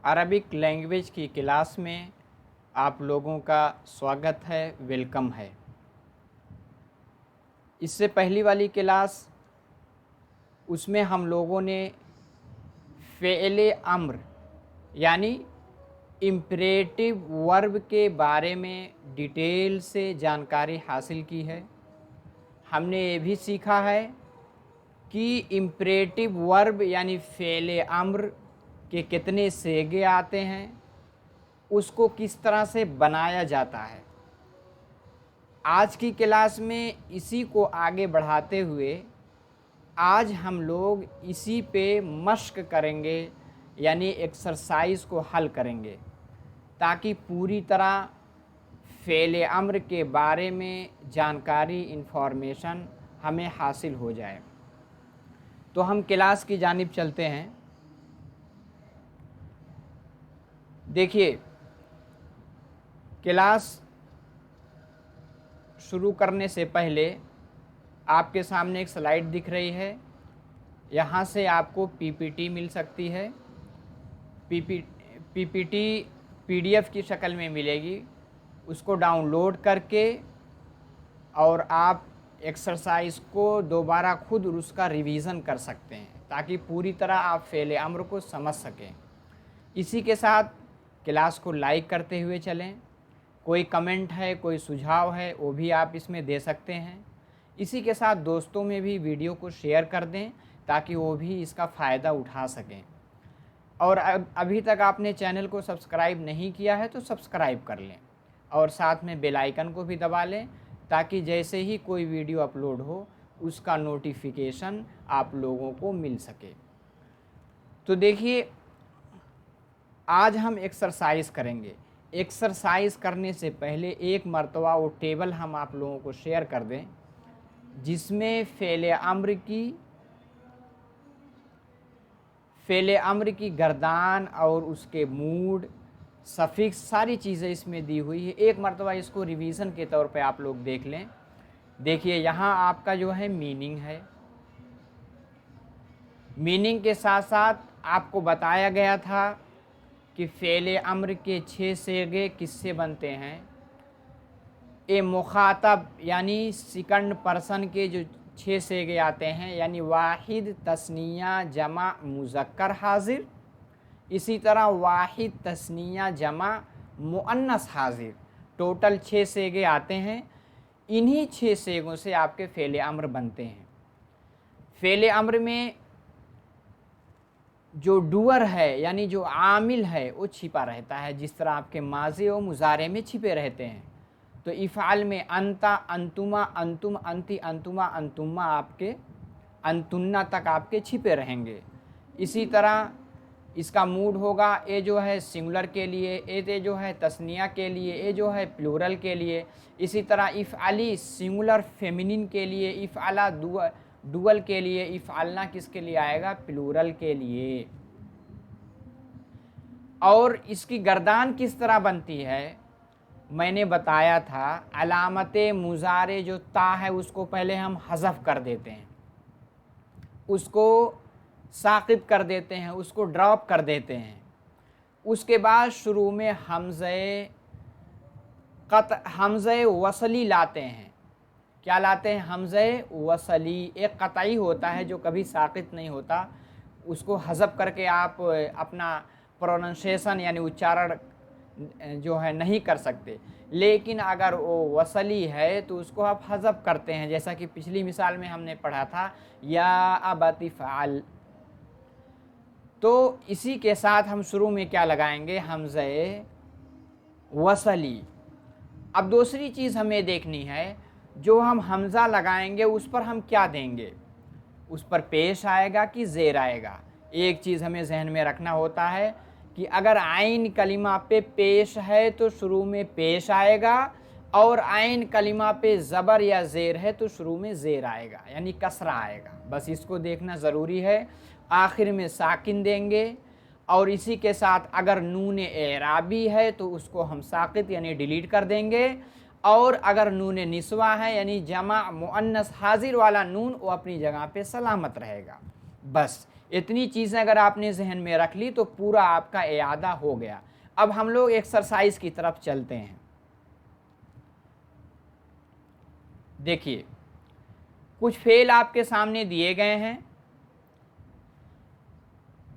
Arabic language की class में आप लोगों का स्वागत है, वेलकम है। इससे पहली वाली क्लास उसमें हम लोगों ने फ़ेल अम्र यानी इम्परेटिव वर्ब के बारे में डिटेल से जानकारी हासिल की है। हमने ये भी सीखा है कि इम्परेटिव वर्ब यानी फ़ेल अम्र के कितने सेगे आते हैं, उसको किस तरह से बनाया जाता है। आज की क्लास में इसी को आगे बढ़ाते हुए आज हम लोग इसी पे मश्क करेंगे, यानी एक्सरसाइज को हल करेंगे, ताकि पूरी तरह फ़ेल अम्र के बारे में जानकारी इन्फॉर्मेशन हमें हासिल हो जाए। तो हम क्लास की जानिब चलते हैं। देखिए, क्लास शुरू करने से पहले आपके सामने एक स्लाइड दिख रही है। यहाँ से आपको पीपीटी मिल सकती है। पीपीटी पीडीएफ की शक्ल में मिलेगी। उसको डाउनलोड करके और आप एक्सरसाइज को दोबारा खुद उसका रिवीज़न कर सकते हैं, ताकि पूरी तरह आप फ़ेल अम्र को समझ सकें। इसी के साथ क्लास को लाइक करते हुए चलें। कोई कमेंट है, कोई सुझाव है, वो भी आप इसमें दे सकते हैं। इसी के साथ दोस्तों में भी वीडियो को शेयर कर दें, ताकि वो भी इसका फ़ायदा उठा सकें। और अभी तक आपने चैनल को सब्सक्राइब नहीं किया है तो सब्सक्राइब कर लें और साथ में बेल आइकन को भी दबा लें, ताकि जैसे ही कोई वीडियो अपलोड हो उसका नोटिफिकेशन आप लोगों को मिल सके। तो देखिए, आज हम एक्सरसाइज करेंगे। एक्सरसाइज करने से पहले एक मर्तबा वो टेबल हम आप लोगों को शेयर कर दें, जिसमें फ़ेल अम्र की गर्दान और उसके मूड, सफिक्स, सारी चीज़ें इसमें दी हुई है। एक मर्तबा इसको रिवीज़न के तौर पे आप लोग देख लें। देखिए, यहाँ आपका जो है मीनिंग है। मीनिंग के साथ साथ आपको बताया गया था कि फ़ेल अम्र के 6 सेगे किससे बनते हैं। ए मुखातब यानी सेकंड पर्सन के जो 6 सेगे आते हैं, यानी वाहिद, तस्निया, जमा, मुज़क्कर, हाजिर। इसी तरह वाहिद, तस्निया, जमा, मुअन्नस, हाजिर। टोटल 6 सेगे आते हैं। इन्हीं 6 सेगों से आपके फ़ेल अम्र बनते हैं। फ़ेल अम्र में जो डूअर है यानी जो आमिल है वो छिपा रहता है, जिस तरह आपके माज़ी और मुज़ारे में छिपे रहते हैं। तो इफ़ाल में अंता, अंतुमा, अंतुम, अंति, अंतुमा, अंतुमा, आपके अंतुन्ना तक आपके छिपे रहेंगे। इसी तरह इसका मूड होगा, ए जो है सिंगुलर के लिए, ए जो है तस्निया के लिए, ए जो है प्लूरल के लिए। इसी तरह इफ़ाली सिंगुलर फेमिनिन के लिए, इफ़ाला डुअल के लिए, इफ़ालना किसके लिए आएगा, प्लूरल के लिए। और इसकी गर्दान किस तरह बनती है मैंने बताया था। अलामत मुज़ारे जो ता है उसको पहले हम हज़फ कर देते हैं, उसको साक़ित कर देते हैं, उसको ड्रॉप कर देते हैं। उसके बाद शुरू में हमज़े वसली लाते हैं। क्या लाते हैं, हमज़े वसली। एक क़तई होता है जो कभी साक़ित नहीं होता, उसको हज़फ करके आप अपना प्रोनंसिएशन यानी उच्चारण जो है नहीं कर सकते। लेकिन अगर वो वसली है तो उसको आप हज़फ करते हैं, जैसा कि पिछली मिसाल में हमने पढ़ा था, या अबति फ़अल। तो इसी के साथ हम शुरू में क्या लगाएंगे, हमज़े वसली। अब दूसरी चीज़ हमें देखनी है, जो हम हमज़ा लगाएंगे उस पर हम क्या देंगे, उस पर पेश आएगा कि ज़ेर आएगा। एक चीज़ हमें जहन में रखना होता है कि अगर आइन कलिमा पे पेश है तो शुरू में पेश आएगा, और आइन कलिमा पे ज़बर या ज़ेर है तो शुरू में ज़ेर आएगा, यानी कसरा आएगा। बस इसको देखना ज़रूरी है। आखिर में साकिन देंगे, और इसी के साथ अगर नून एराबी है तो उसको हम साकित यानी डिलीट कर देंगे, और अगर नून निस्वा है यानी जमा मुअन्नस हाजिर वाला नून, वो अपनी जगह पे सलामत रहेगा। बस इतनी चीज़ें अगर आपने जहन में रख ली तो पूरा आपका इयादा हो गया। अब हम लोग एक्सरसाइज की तरफ चलते हैं। देखिए, कुछ फेल आपके सामने दिए गए हैं।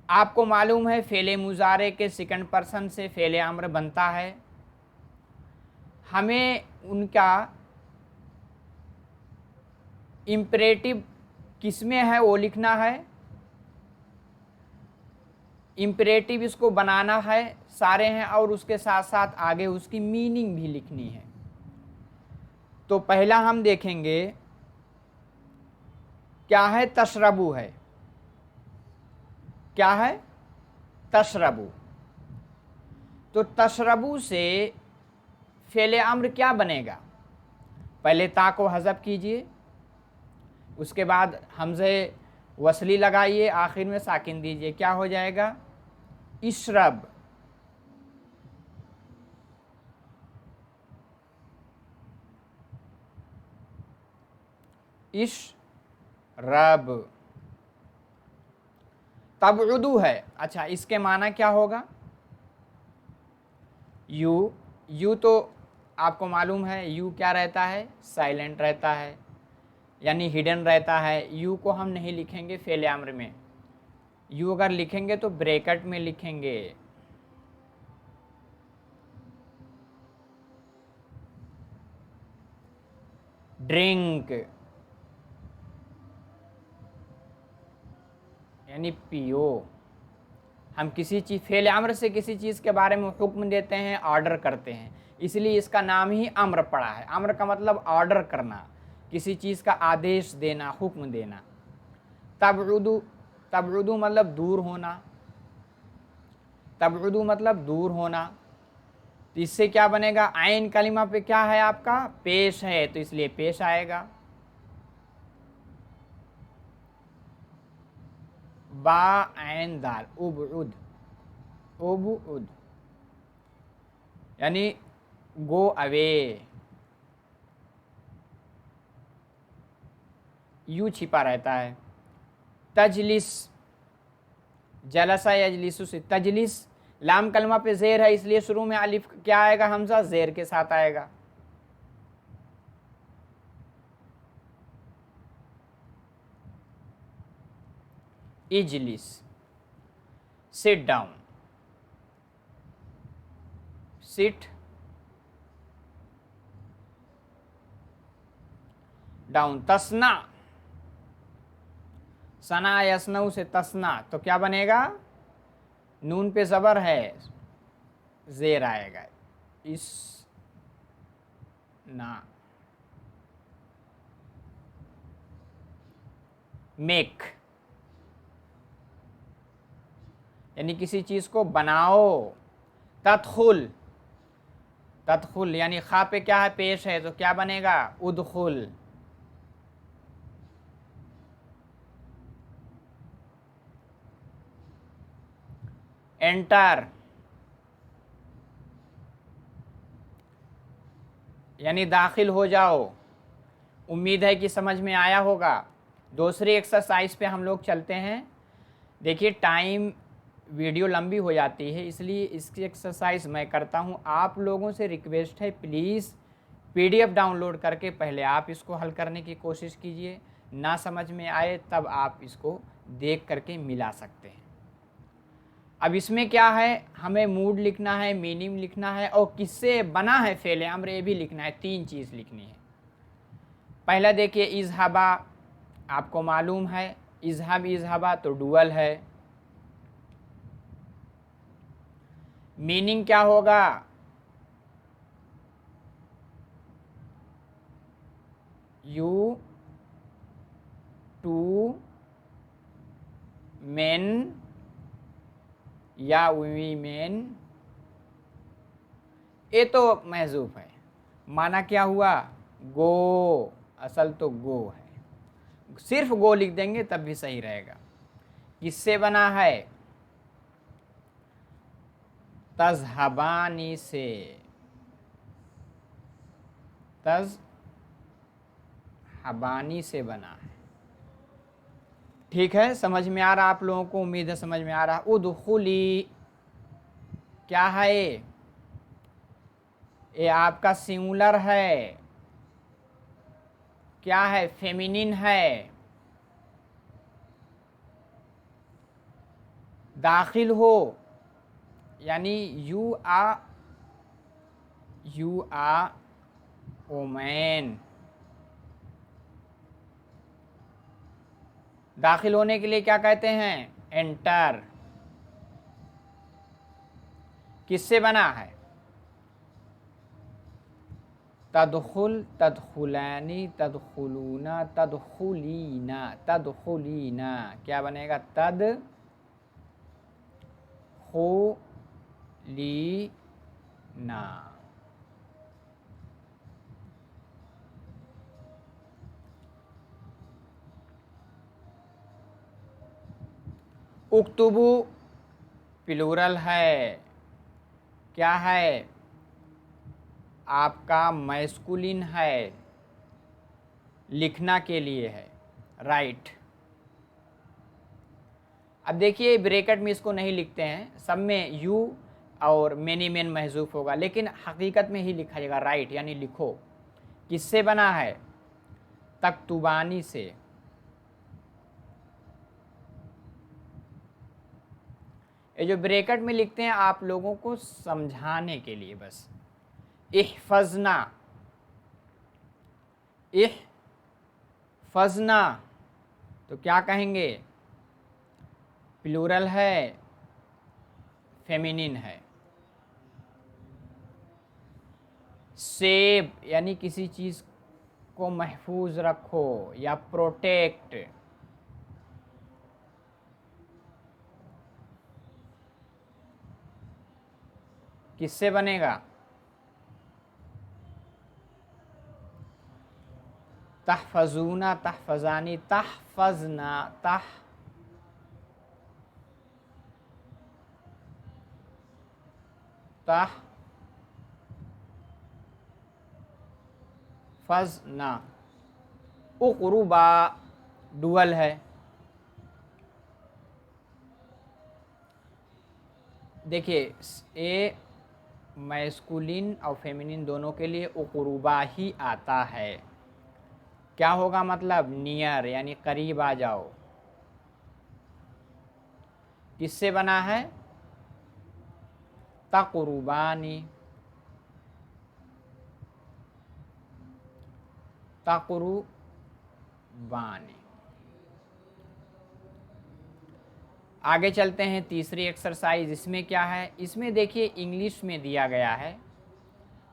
आपको मालूम है फेले मुजारे के सेकंड पर्सन से फेले अम्र बनता है। हमें उनका इम्परेटिव किसमें है वो लिखना है, इम्परेटिव इसको बनाना है, सारे हैं, और उसके साथ साथ आगे उसकी मीनिंग भी लिखनी है। तो पहला हम देखेंगे क्या है, तशरबू है। क्या है, तशरबू। तो तशरबू से फेले अम्र क्या बनेगा, पहले ता को हज़फ कीजिए, उसके बाद हमज़े वसली लगाइए, आखिर में साकिन दीजिए, क्या हो जाएगा, इशरब। इशरब। तबउदू है। अच्छा, इसके माना क्या होगा, यू। यू तो आपको मालूम है यू क्या रहता है, साइलेंट रहता है, यानी हिडन रहता है। यू को हम नहीं लिखेंगे फेले अम्र में, यू अगर लिखेंगे तो ब्रैकेट में लिखेंगे। ड्रिंक यानी पियो। हम किसी चीज़ फेल अम्र से किसी चीज़ के बारे में हुक्म देते हैं, ऑर्डर करते हैं, इसलिए इसका नाम ही अम्र पड़ा है। अम्र का मतलब ऑर्डर करना, किसी चीज़ का आदेश देना, हुक्म देना। तबउदू, तबउदू मतलब दूर होना, तबउदू मतलब दूर होना। तो इससे क्या बनेगा, आइन कलिमा पे क्या है आपका, पेश है, तो इसलिए पेश आएगा। बा आइन दाल, उबउद, उबउद यानी गो अवे। यू छिपा रहता है। तजलिस, जलसा यजलिसु से तजलिस, लाम कलमा पे जेर है, इसलिए शुरू में अलिफ क्या आएगा, हमजा जेर के साथ आएगा। इजलिस, सिट डाउन, सिट डाउन। तसना, सना यसनऊ से तसना, तो क्या बनेगा, नून पे जबर है, जेर आएगा, इस ना। मेक यानी किसी चीज को बनाओ। तदखुल, तदखुल यानी खा पे क्या है, पेश है, तो क्या बनेगा, उदखुल। एंटर यानी दाखिल हो जाओ। उम्मीद है कि समझ में आया होगा। दूसरी एक्सरसाइज पे हम लोग चलते हैं। देखिए, टाइम वीडियो लंबी हो जाती है, इसलिए इसकी एक्सरसाइज मैं करता हूँ। आप लोगों से रिक्वेस्ट है, प्लीज़ पीडीएफ डाउनलोड करके पहले आप इसको हल करने की कोशिश कीजिए। ना समझ में आए तब आप इसको देख करके मिला सकते हैं। अब इसमें क्या है, हमें मूड लिखना है, मीनिंग लिखना है, और किससे बना है फेले अम्र ये भी लिखना है। 3 चीज़ लिखनी है। पहला देखिए, इज़हाबा, आपको मालूम है इज़हाब इज़हाबा तो डुअल है। मीनिंग क्या होगा, यू टू मेन या वीमेन, ये तो महजूफ है। माना क्या हुआ, गो, असल तो गो है, सिर्फ गो लिख देंगे तब भी सही रहेगा। किससे बना है, तज़हबानी से, तज़हबानी से बना है। ठीक है, समझ में आ रहा आप लोगों को? उम्मीद है समझ में आ रहा। उदखुली क्या है? ये आपका सिंगुलर है। क्या है? फेमिनिन है। दाखिल हो यानी यू आ ओमैन। दाखिल होने के लिए क्या कहते हैं? एंटर। किससे बना है? तदखुल, तदखुलानी, तदखुलूना, तदखुलीना, तदखुलीना। क्या बनेगा? तद खो ली ना। उक्तुबु प्लूरल है। क्या है? आपका मैस्कुलिन है, लिखना के लिए है। राइट। अब देखिए ब्रैकेट में इसको नहीं लिखते हैं, सब में यू और मेनी मेन महजूफ होगा, लेकिन हकीकत में ही लिखा जाएगा राइट यानी लिखो। किससे बना है? तख्तुबानी से। ये जो ब्रैकेट में लिखते हैं आप लोगों को समझाने के लिए बस। इहफजना, इहफजना तो क्या कहेंगे? प्लूरल है, फेमिनिन है। सेव यानी किसी चीज को महफूज रखो या प्रोटेक्ट। किससे बनेगा? तहफजूना, तहफजानी, तहफजना, तहफजना। उक़रुबा डुअल है। देखिए ए मैस्कुलिन और फेमिनिन दोनों के लिए उक़रुबा ही आता है। क्या होगा? मतलब नियर यानी करीब आ जाओ। किससे बना है? तक़रुबानी, तक़रुबानी। आगे चलते हैं तीसरी एक्सरसाइज। इसमें क्या है? इसमें देखिए इंग्लिश में दिया गया है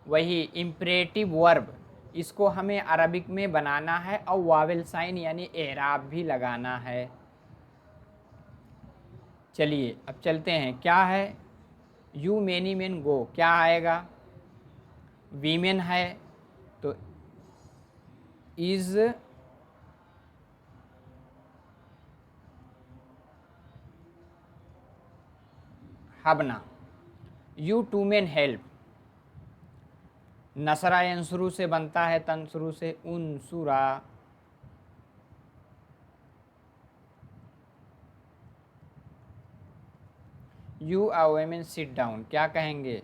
वही इम्परेटिव वर्ब, इसको हमें अरबिक में बनाना है और वावेल साइन यानी एराब भी लगाना है। चलिए अब चलते हैं। क्या है? यू मेनी मेन गो, क्या आएगा? वीमेन है तो इज हबना। यू टू मेन हेल्प, नसरा यंसुरु से बनता है, तंसुरु से उनसुरा। You are women sit down, क्या कहेंगे?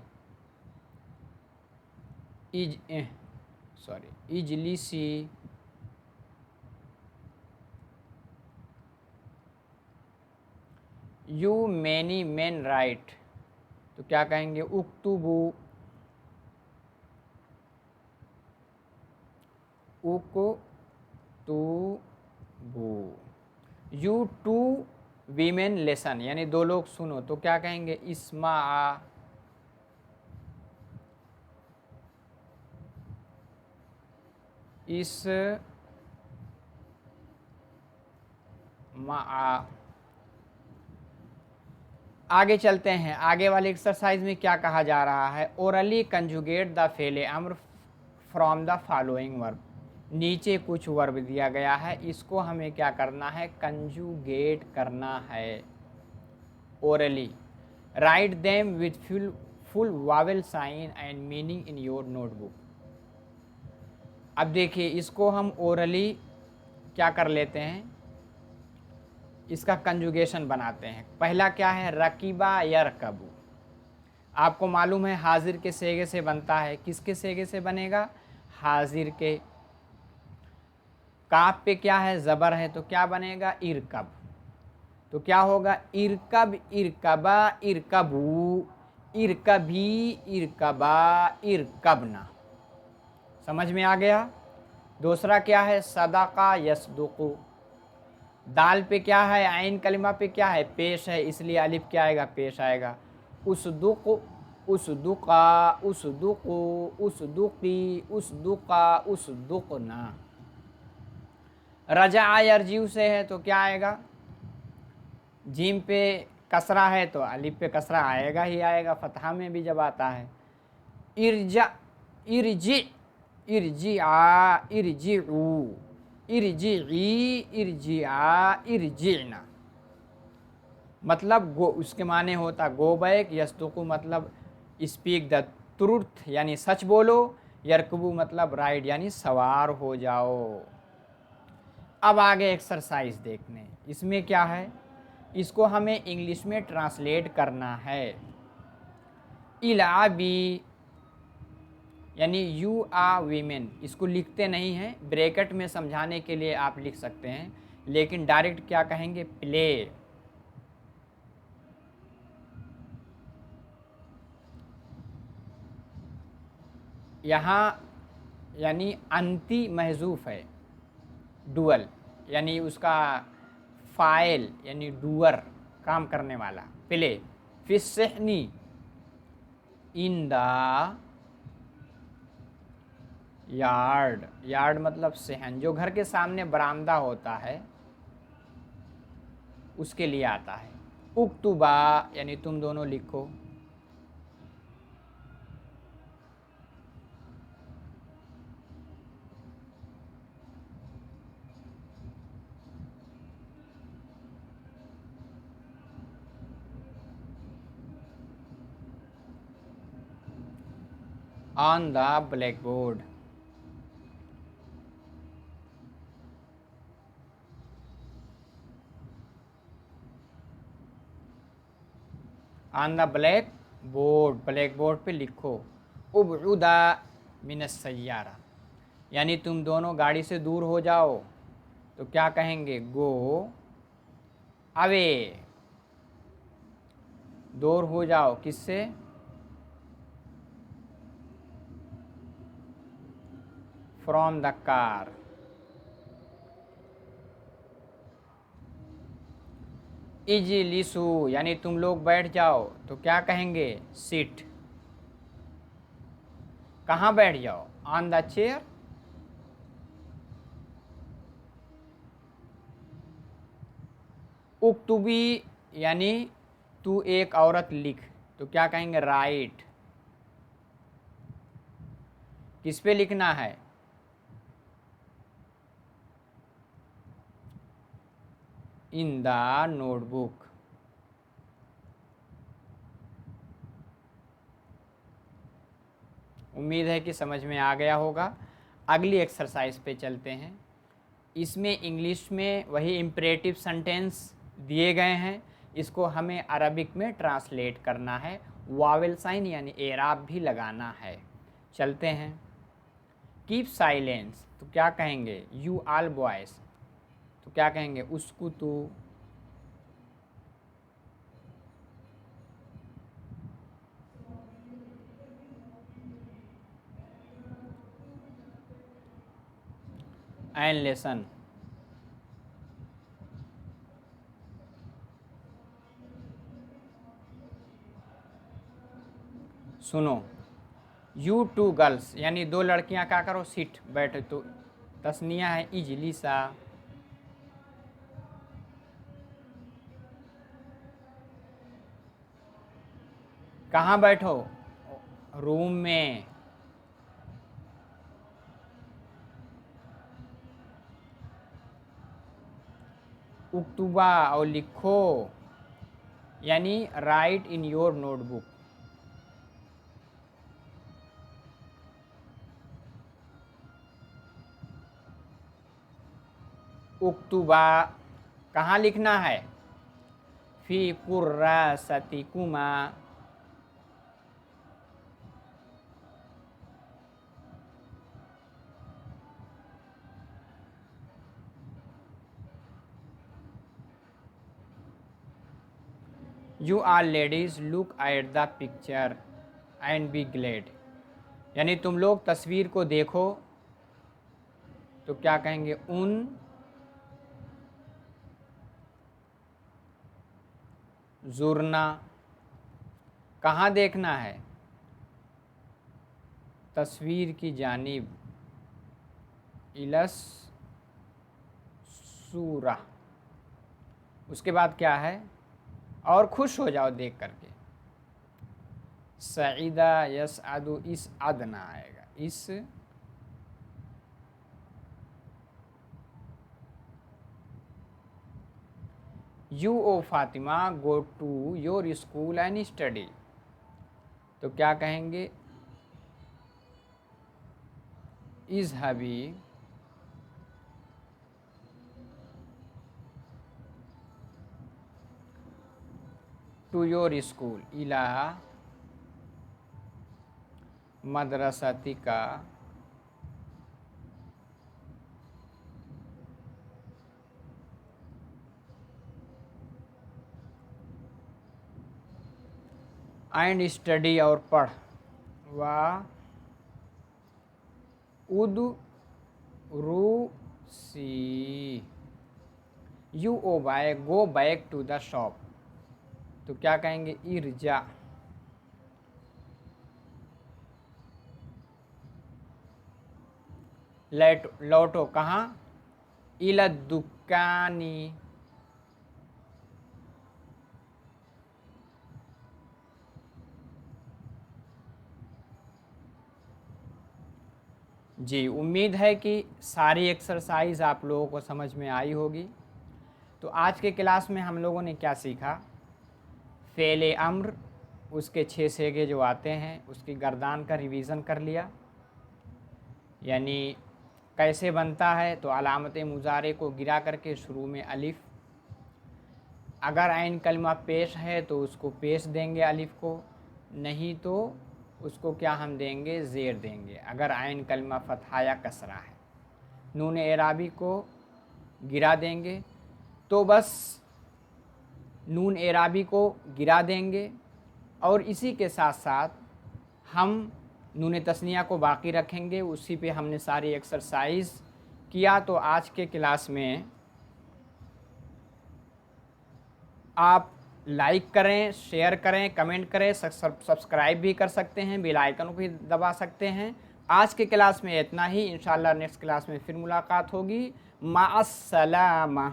इजलिसी। यू मैनी मेन राइट तो क्या कहेंगे? उक्तुबु, उक्तुबु। यू टू वीमेन लेसन यानी दो लोग सुनो तो क्या कहेंगे? इस्मा। इस मा। आगे चलते हैं। आगे वाली एक्सरसाइज में क्या कहा जा रहा है? ओरली कंजुगेट द फेले अम्र फ्रॉम द फॉलोइंग वर्ब। नीचे कुछ वर्ब दिया गया है, इसको हमें क्या करना है? कंजुगेट करना है orally. Write them with full vowel sign and meaning in your notebook. अब देखिए इसको हम ओरली क्या कर लेते हैं? इसका कंजुगेशन बनाते हैं। पहला क्या है, रकीबा यरकबू। आपको मालूम है हाजिर के सेगे से बनता है, किसके सेगे से बनेगा, हाजिर के। काफ पे क्या है, ज़बर है, तो क्या बनेगा, इरकब। तो क्या होगा, इरकब इरकबा इरकबू, इरकभी इरकबा इरकबना। समझ में आ गया। दूसरा क्या है, सदाका यसदुकु। दाल पे क्या है, आइन कलिमा पे क्या है, पेश है, इसलिए अलिफ क्या आएगा, पेश आएगा। उसदुक उसदुका उसदुकु उसदुकी उसदुका उसदुकना। रजा यरजीउ से है तो क्या आएगा, जीम पे कसरा है तो अलिफ पे कसरा आएगा ही आएगा, फतहा में भी जब आता है। इरजा इरजी इरजिआ इरजिऊ इरजिई इरजिआ इरजिना। मतलब गो, उसके माने होता गो बैक। यस्तुकु मतलब स्पीक द ट्रुथ यानी सच बोलो। यरकबू मतलब राइड यानी सवार हो जाओ। अब आगे एक्सरसाइज देखने, इसमें क्या है, इसको हमें इंग्लिश में ट्रांसलेट करना है। इलाबी यानी यू आर वीमेन, इसको लिखते नहीं हैं, ब्रैकेट में समझाने के लिए आप लिख सकते हैं, लेकिन डायरेक्ट क्या कहेंगे, प्ले। यहाँ यानी अंति महजूफ है, डुअल यानी उसका फाइल यानी डुअर, काम करने वाला, प्ले। फिर सहनी, इन द यार्ड, यार्ड मतलब सहन, जो घर के सामने बरामदा होता है उसके लिए आता है। उक्तुबा यानी तुम दोनों लिखो। On the black board, on the black board, black board पे लिखो। उबउदा मिनस सय्यारा यानी तुम दोनों गाड़ी से दूर हो जाओ, तो क्या कहेंगे, गो अवे। दूर हो जाओ किससे, फ्रॉम द कार। इजलिसु यानी तुम लोग बैठ जाओ, तो क्या कहेंगे, सिट। कहाँ बैठ जाओ, ऑन द चेयर। उक्तुबी यानी तू एक औरत लिख, तो क्या कहेंगे, राइट। किस पे लिखना है, इन द नोटबुक। उम्मीद है कि समझ में आ गया होगा। अगली एक्सरसाइज पे चलते हैं। इसमें इंग्लिश में वही इम्परेटिव सेंटेंस दिए गए हैं, इसको हमें अरबिक में ट्रांसलेट करना है, वावेल साइन यानी एराब भी लगाना है। चलते हैं। कीप साइलेंस, तो क्या कहेंगे, यू आल बॉयज, तो क्या कहेंगे, उसको तू। एंड लेसन, सुनो। यू टू गर्ल्स यानी दो लड़कियां क्या करो, सिट बैठे, तो तस्निया है इजलिसा। कहाँ बैठो, रूम में। उक्तुबा और लिखो यानी राइट इन योर नोटबुक। उक्तुबा कहाँ लिखना है? फ़ी कुर्रासतिकुमा। You are ladies look at the picture and be glad. यानी तुम लोग तस्वीर को देखो, तो क्या कहेंगे? उन जुर्ना। कहाँ देखना है? तस्वीर की जानिब। इलस सूरा। उसके बाद क्या है? और खुश हो जाओ देख करके। सईदा यसअदु, इस अदना आएगा। इस you O Fatima go to your school and study. तो क्या कहेंगे? इज़हबी टू योर स्कूल इला मदरसतिका एंड स्टडी, और पढ़। वा उद रू सी। You O boy go back to the shop. तो क्या कहेंगे? इरजा लौटो। कहाँ? इला दुकानी। जी, उम्मीद है कि सारी एक्सरसाइज आप लोगों को समझ में आई होगी। तो आज के क्लास में हम लोगों ने क्या सीखा? फ़ेले अम्र, उसके 6 सेगे जो आते हैं उसकी गर्दान का रिवीज़न कर लिया। यानी कैसे बनता है? तो अलामत मुजारे को गिरा करके शुरू में अलिफ, अगर आइन कलमा पेश है तो उसको पेश देंगे अलिफ को, नहीं तो उसको क्या हम देंगे? ज़ेर देंगे। अगर आइन कलमा फ़तहा या कसरा है, नून एराबी को गिरा देंगे। तो बस नून एराबी को गिरा देंगे, और इसी के साथ साथ हम नून तस्निया को बाकी रखेंगे। उसी पे हमने सारी एक्सरसाइज किया। तो आज के क्लास में आप लाइक करें, शेयर करें, कमेंट करें, सब्सक्राइब भी कर सकते हैं, बेल आइकन को भी दबा सकते हैं। आज के क्लास में इतना ही। इंशाल्लाह नेक्स्ट क्लास में फिर मुलाकात होगी। माअस्सलामा।